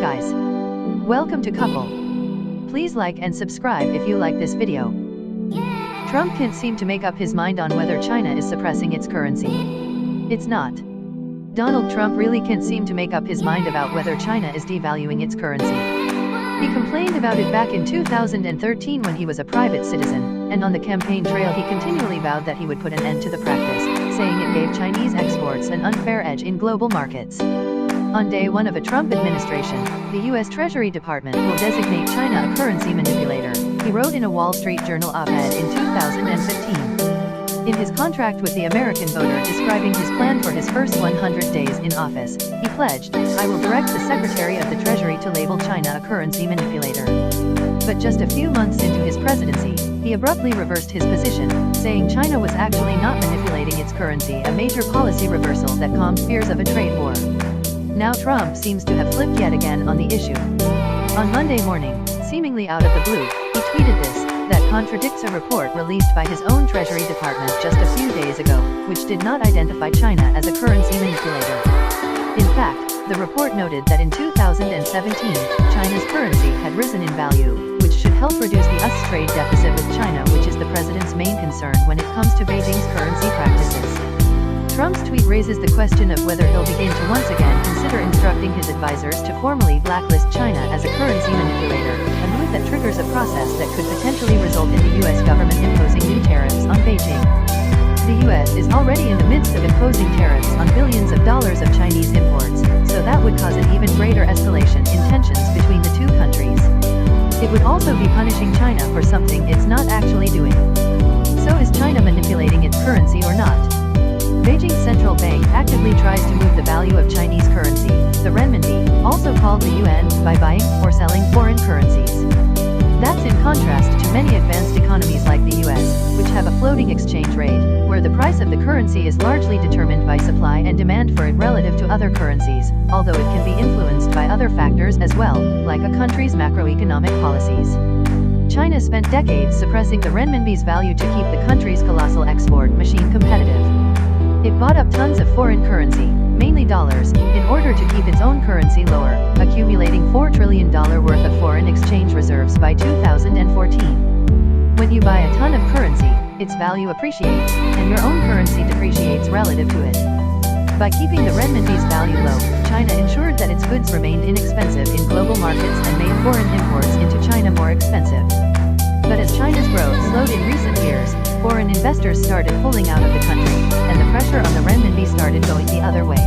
guys. Welcome to Couple. Please like and subscribe if you like this video. Trump can't seem to make up his mind on whether China is suppressing its currency. It's not. Donald Trump really can't seem to make up his mind about whether China is devaluing its currency. He complained about it back in 2013 when he was a private citizen, and on the campaign trail he continually vowed that he would put an end to the practice, saying it gave Chinese exports an unfair edge in global markets. On day one of a Trump administration, the U.S. Treasury Department will designate China a currency manipulator, he wrote in a Wall Street Journal op-ed in 2015. In his contract with the American voter describing his plan for his first 100 days in office, he pledged, "I will direct the Secretary of the Treasury to label China a currency manipulator." But just a few months into his presidency, he abruptly reversed his position, saying China was actually not manipulating its currency, a major policy reversal that calmed fears of a trade war. Now Trump seems to have flipped yet again on the issue. On Monday morning, seemingly out of the blue, he tweeted this, that contradicts a report released by his own Treasury Department just a few days ago, which did not identify China as a currency manipulator. In fact, the report noted that in 2017, China's currency had risen in value, which should help reduce the US trade deficit with China, which is the president's main concern when it comes to Beijing's currency practices. Trump's tweet raises the question of whether he'll begin to once again consider instructing his advisors to formally blacklist China as a currency manipulator, a move that triggers a process that could potentially result in the U.S. government imposing new tariffs on Beijing. The U.S. is already in the midst of imposing tariffs on billions of dollars of Chinese imports, so that would cause an even greater escalation in tensions between the two countries. It would also be punishing China for something it's not actually doing. So is China manipulating its currency or not? Beijing's central bank actively tries to move the value of Chinese currency, the renminbi, also called the yuan, by buying or selling foreign currencies. That's in contrast to many advanced economies like the US, which have a floating exchange rate, where the price of the currency is largely determined by supply and demand for it relative to other currencies, although it can be influenced by other factors as well, like a country's macroeconomic policies. China spent decades suppressing the renminbi's value to keep the country's colossal export machine competitive. It bought up tons of foreign currency, mainly dollars, in order to keep its own currency lower, accumulating $4 trillion worth of foreign exchange reserves by 2014. When you buy a ton of currency, its value appreciates, and your own currency depreciates relative to it. By keeping the renminbi's value low, China ensured that its goods remained inexpensive in global markets and made foreign imports into China more expensive. But as China's growth slowed in recent years, foreign investors started pulling out of the country, and the pressure on the renminbi started going the other way.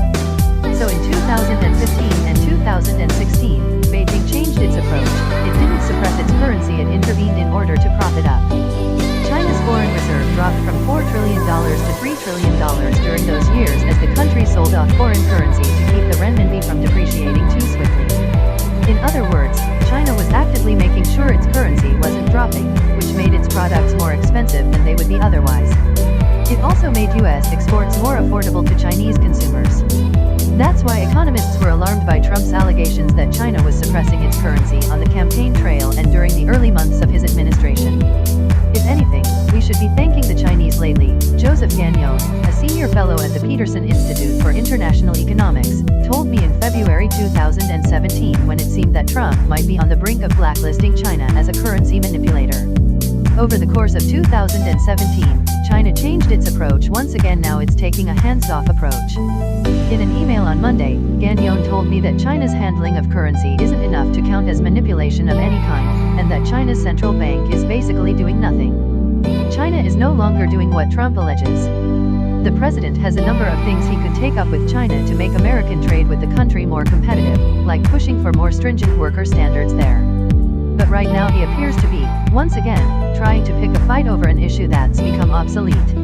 So in 2015 and 2016, Beijing changed its approach. It didn't suppress its currency, it intervened in order to prop it up. China's foreign reserve dropped from $4 trillion to $3 trillion during those years as the country sold off foreign currency to keep the renminbi from depreciating too swiftly. In other words, China was actively making sure its currency wasn't dropping, which made its products more expensive than they would be otherwise. It also made U.S. exports more affordable to Chinese consumers. That's why economists were alarmed by Trump's allegations that China was suppressing its currency on the campaign trail and during the early months of his administration. If anything, we should be thanking the Chinese lately, Joseph Gagnon, a senior fellow at the Peterson Institute for International Economics, told me in February 2017 when it seemed that Trump might be on the brink of blacklisting China as a currency manipulator. Over the course of 2017, China changed its approach once again. Now it's taking a hands-off approach. In an email on Monday, Gagnon told me that China's handling of currency isn't enough to count as manipulation of any kind, and that China's central bank is basically doing nothing. China is no longer doing what Trump alleges. The president has a number of things he could take up with China to make American trade with the country more competitive, like pushing for more stringent worker standards there. But right now he appears to be, once again, trying to pick a fight over an issue that's become obsolete.